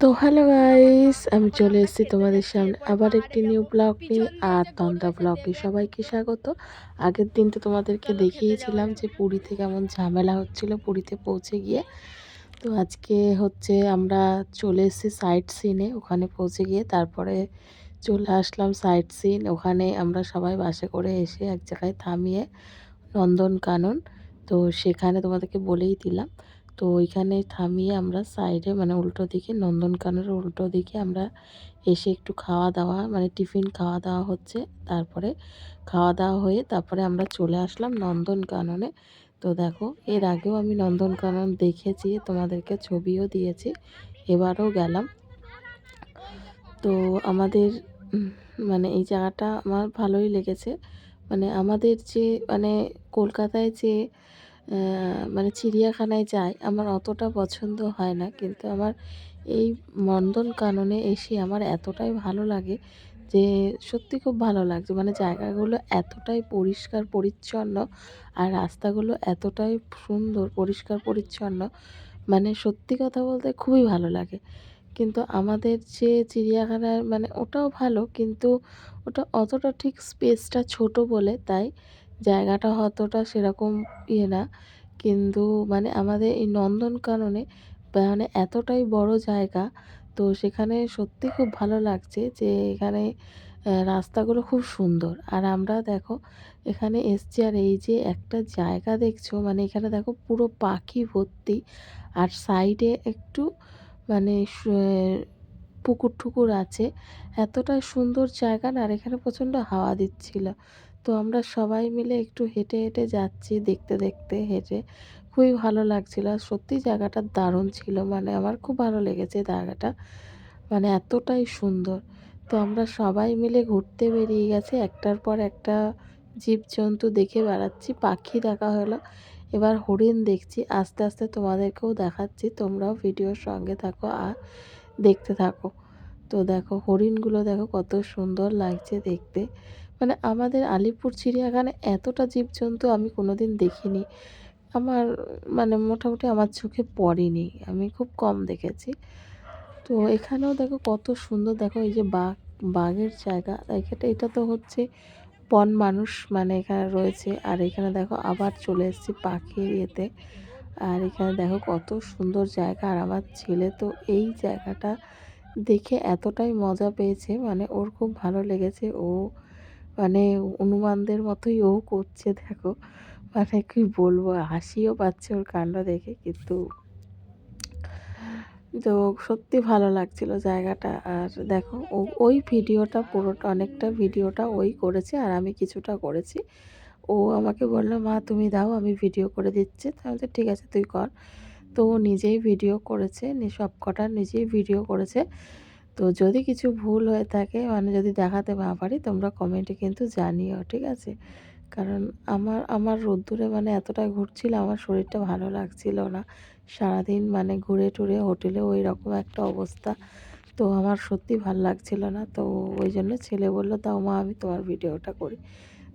তো hello guys, আমি চলে এসেছি তোমাদের সামনে আবার একটি নিউ ব্লগ নিয়ে। আর তন্দ্রা ব্লগে সবাইকে স্বাগত। আগের দিন তো তোমাদেরকে দেখিয়েছিলাম যে পুরীতে কেমন ঝামেলা হচ্ছিল পুরীতে পৌঁছে গিয়ে। তো আজকে হচ্ছে আমরা চলে এসেছি সাইট সিনে, ওখানে পৌঁছে গিয়ে তারপরে চলে আসলাম সাইট সিন। ওখানে আমরা সবাই বাসে করে এসে এক জায়গায় থামিয়ে নন্দনকানন, তো সেখানে তোমাদেরকে বলেই দিলাম। তো ওইখানে থামিয়ে আমরা সাইডে মানে উল্টো দিকে নন্দনকাননের উল্টো দিকে আমরা এসে একটু খাওয়া দাওয়া মানে টিফিন খাওয়া দাওয়া হচ্ছে। তারপরে খাওয়া দাওয়া হয়ে তারপরে আমরা চলে আসলাম নন্দনকাননে। তো দেখো, এর আগেও আমি নন্দনকানন দেখেছি, তোমাদেরকে ছবিও দিয়েছি, এবারও গেলাম। তো আমাদের মানে এই জায়গাটা আমার ভালোই লেগেছে। মানে আমাদের যে মানে কলকাতায় যে মানে চিড়িয়াখানায় যাই, আমার অতটা পছন্দ হয় না, কিন্তু আমার এই নন্দনকাননে এসে আমার এতটাই ভালো লাগে যে সত্যি খুব ভালো লাগছে। মানে জায়গাগুলো এতটাই পরিষ্কার পরিচ্ছন্ন আর রাস্তাগুলো এতটাই সুন্দর পরিষ্কার পরিচ্ছন্ন, মানে সত্যি কথা বলতে খুবই ভালো লাগে। কিন্তু আমাদের যে চিড়িয়াখানার মানে ওটাও ভালো, কিন্তু ওটা অতটা ঠিক স্পেসটা ছোট বলে তাই জায়গাটা অতটা সেরকম না। কিন্তু মানে আমাদের এই নন্দনকাননে মানে এতটাই বড় জায়গা, তো সেখানে সত্যি খুব ভালো লাগছে যে এখানে রাস্তাগুলো খুব সুন্দর। আর আমরা দেখো এখানে এসছি, আর এই যে একটা জায়গা দেখছো, মানে এখানে দেখো পুরো পাখি ভর্তি। আর সাইডে একটু মানে পুকুর-টুকুর আছে। এতটাই সুন্দর জায়গা না, আর এখানে প্রচণ্ড হাওয়া দিচ্ছিল। তো আমরা সবাই মিলে একটু হেঁটে, হেঁটে যাচ্ছি দেখতে, দেখতে হেঁটে। খুবই ভালো লাগছিল। আর সত্যিই জায়গাটা দারুণ ছিল। মানে আমার খুব ভালো লেগেছে জায়গাটা। মানে এতটাই সুন্দর। তো আমরা সবাই মিলে ঘুরতে বেরিয়ে গেছি। একটার পর একটা জীবজন্তু দেখে বেড়াচ্ছি। পাখি দেখা হলো। এবার হরিণ দেখছি। আস্তে, আস্তে তোমাদেরকেও দেখাচ্ছি। তোমরাও ভিডিওর সঙ্গে থাকো আর দেখতে থাকো। তো দেখো হরিণগুলো দেখো কত সুন্দর লাগছে দেখতে। মানে আমাদের আলিপুর চিড়িয়াখানায় এতটা জীবজন্তু আমি কোনোদিন দেখিনি। আমার মানে মোটামুটি আমার চোখে পড়েনি। আমি খুব কম দেখেছি। তো এখানেও দেখো কত সুন্দর, দেখো এই যে বাঘের জায়গা। এটা তো হচ্ছে বন মানুষ মানে এখানে রয়েছে। আর এখানে দেখো আবার চলে এসেছি পাখির ইয়েতে। আর এখানে দেখো কত সুন্দর জায়গা। আর আমার ছেলে তো এই জায়গাটা দেখে এতটাই মজা পেয়েছে, মানে ওর খুব ভালো লেগেছে। ও মানে হনুমানদের মতোই ও করছে দেখো। মানে কি বলবো, হাসিও পাচ্ছে ওর কাণ্ড দেখে। কিন্তু তো সত্যি ভালো লাগছিল জায়গাটা। আর দেখো ওই ভিডিওটা পুরোটা অনেকটা ভিডিওটা ওই করেছে আর আমি কিছুটা করেছি। ও আমাকে বলল, মা তুমি দাও আমি ভিডিও করে দিচ্ছি। তো আমি বলছি, ঠিক আছে তুই কর। তো ও নিজেই ভিডিও করেছে, সব কটা নিজেই ভিডিও করেছে। তো যদি কিছু ভুল হয়ে থাকে মানে যদি দেখাতে না পারি তোমরা কমেন্টে কিন্তু জানিও, ঠিক আছে? কারণ আমার রোদ্দুরে মানে এতটা ঘুরছিলাম, আমার শরীরটা ভালো লাগছিল না। সারাদিন মানে ঘুরে টুরে হোটেলেও ওইরকম একটা অবস্থা। তো আমার সত্যি ভাল লাগছিল না। তো ওই জন্য ছেলে বলল, দাও মা আমি তোমার ভিডিওটা করি।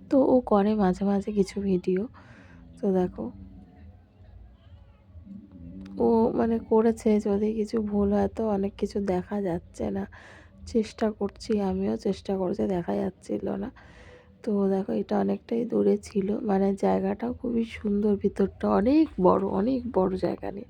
তো ও করে মাঝে, মাঝে কিছু ভিডিও। তো দেখো ও মানে করেছে, যদি কিছু ভুল হয় তো অনেক কিছু দেখা যাচ্ছে না। চেষ্টা করছি, আমিও চেষ্টা করেছি, দেখা যাচ্ছিল না। তো দেখো এটা অনেকটাই দূরে ছিল, মানে জায়গাটাও খুবই সুন্দর, ভিতরটা অনেক বড় জায়গা নিয়ে।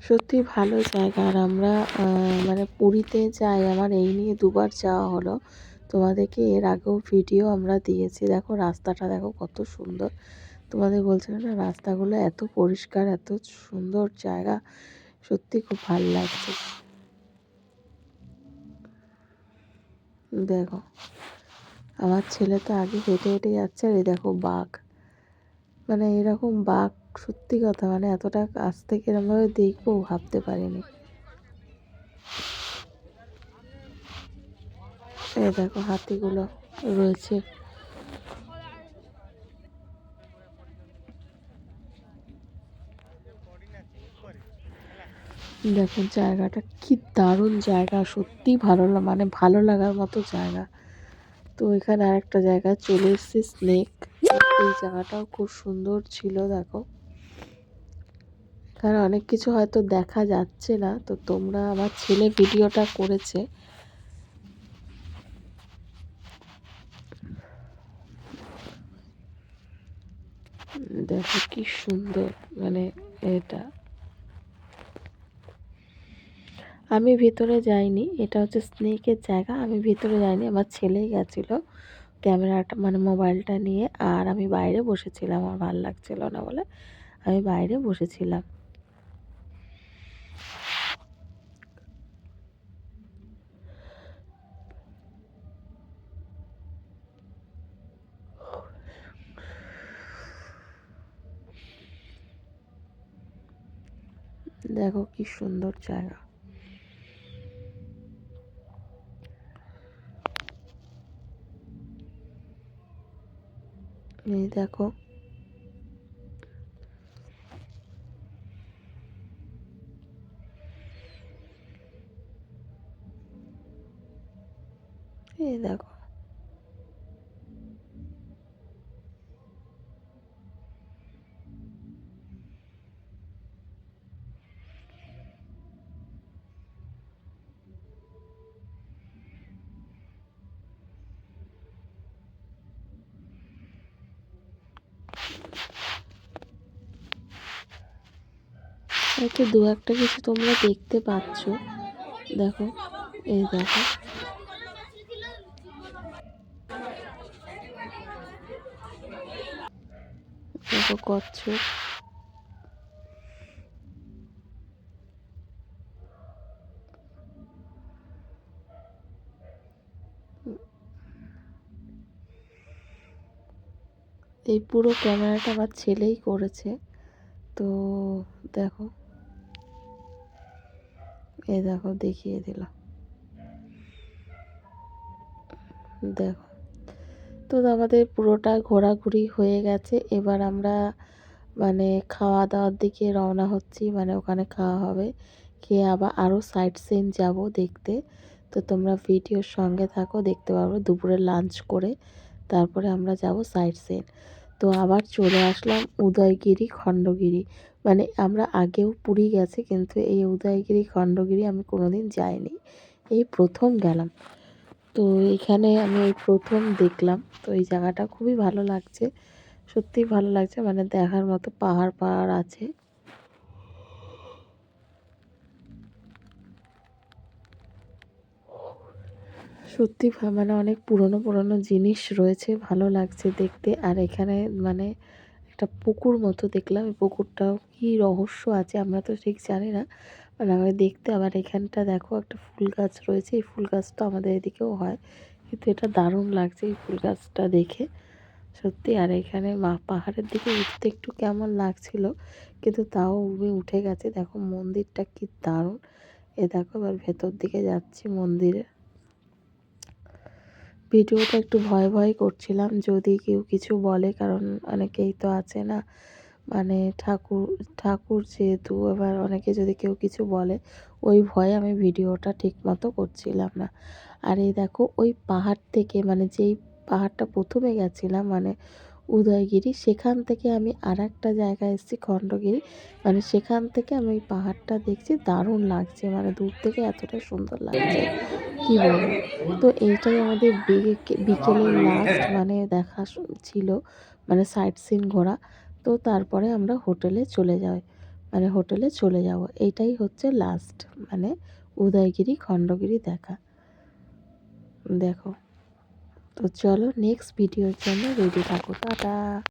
সত্যি ভালো জায়গা। আর আমরা মানে পুরীতে যাই, আমার এই নিয়ে দুবার যাওয়া হলো। তোমাদেরকে এর আগেও ভিডিও আমরা দিয়েছি। দেখো রাস্তাটা দেখো কত সুন্দর। তোমাদের বলছিলাম না, রাস্তাগুলো এত পরিষ্কার, এত সুন্দর জায়গা, সত্যি খুব ভালো লাগছে। দেখো আমার ছেলে তো আগে হেঁটে হেঁটে যাচ্ছে, আর এই দেখো বাঘ। মানে এরকম বাঘ, সত্যি কথা মানে এতটা কাছ থেকে এরকমভাবে দেখবো ভাবতে পারিনি। এই দেখো হাতিগুলো রয়েছে। দেখো জায়গাটা কি দারুণ জায়গা, সত্যিই ভালো মানে ভালো লাগার মতো জায়গা। তো তো এখানে আরেকটা জায়গায় চলে এসেছি, স্নেক। এই জায়গাটাও খুব সুন্দর ছিল। দেখো এখানে অনেক কিছু হয়তো দেখা যাচ্ছে না, তো তোমরা, আমার ছেলে ভিডিওটা করেছে। দেখো কি সুন্দর, মানে এটা আমি ভিতরে যাইনি, এটা হচ্ছে স্নেকের জায়গা। আমি ভিতরে যাইনি, আমার ছেলেই গেছিলো ক্যামেরাটা, মানে মোবাইলটা নিয়ে। আর আমি বাইরে বসেছিলাম, আমার ভালো লাগছিল না বলে আমি বাইরে বসেছিলাম। দেখো কি সুন্দর জায়গা। এই দেখো, এই দেখো, হয়তো দু একটা কিছু তোমরা দেখতে পাচ্ছ। দেখো, এই দেখো, দেখো কচ্ছপ। এই পুরো ক্যামেরাটা আমার ছেলেই করেছে। তো দেখো, এই দেখো দেখিয়ে দিল। দেখো, তো আমাদের পুরোটা ঘোরাঘুরি হয়ে গেছে। এবার আমরা মানে খাওয়া দাওয়ার দিকে রওনা হচ্ছি, মানে ওখানে খাওয়া হবে, খেয়ে আবার আরও সাইট সিন যাব দেখতে। তো তোমরা ভিডিওর সঙ্গে থাকো, দেখতে পারবো দুপুরে লাঞ্চ করে তারপরে আমরা যাব সাইট সিন। তো আবার চলে আসলাম উদয়গিরি, খণ্ডগিরি। মানে আমরা আগেও পুরী গেছি, কিন্তু এই উদয়গিরি খণ্ডগিরি আমি কোনোদিন যাইনি, এই প্রথম গেলাম। তো এখানে আমি এই প্রথম দেখলাম। তো এই জায়গাটা খুবই ভালো লাগছে, সত্যিই ভালো লাগছে, মানে দেখার মতো পাহাড় পাহাড় আছে। সত্যি মানে অনেক পুরনো পুরনো জিনিস রয়েছে, ভালো লাগছে দেখতে। আর এখানে মানে একটা পুকুর মতো দেখলাম, এই পুকুরটাও কী রহস্য আছে আমরা তো ঠিক জানি না, মানে আমাকে দেখতে। আবার এখানটা দেখো একটা ফুল গাছ রয়েছে, এই ফুল গাছটা আমাদের এদিকেও হয়, কিন্তু এটা দারুণ লাগছে এই ফুল গাছটা দেখে সত্যি। আর এখানে পাহাড়ের দিকে উঠতে একটু কেমন লাগছিল, কিন্তু তাও উঠে গেছে। দেখো মন্দিরটা কি দারুণ। এ দেখো এবার ভেতর দিকে যাচ্ছি মন্দিরে। ভিডিওটা একটু ভয় ভয় করছিলাম যদি কেউ কিছু বলে, কারণ অনেকেই তো আছে না, মানে ঠাকুর ঠাকুর যেহেতু, এবার অনেকে যদি কেউ কিছু বলে, ওই ভয়ে আমি ভিডিওটা ঠিক মতো করছিলাম না। আর এই দেখো ওই পাহাড় থেকে, মানে যেই পাহাড়টা প্রথমে গেছিলাম, মানে উদয়গিরি, সেখান থেকে আমি আর একটা জায়গায় এসেছি খণ্ডগিরি, মানে সেখান থেকে আমি ওই পাহাড়টা দেখছি, দারুণ লাগছে, মানে দূর থেকে এতটা সুন্দর লাগছে কি বলবো। তো এইটাই আমাদের বিকেলের লাস্ট মানে দেখা ছিল, মানে সাইট সিন ঘোরা। তো তারপরে আমরা হোটেলে চলে যাই, মানে হোটেলে চলে যাব, এইটাই হচ্ছে লাস্ট, মানে উদয়গিরি খণ্ডগিরি দেখা। দেখো, তো চলো নেক্সট ভিডিওর জন্য রেডি থাকো, টাটা।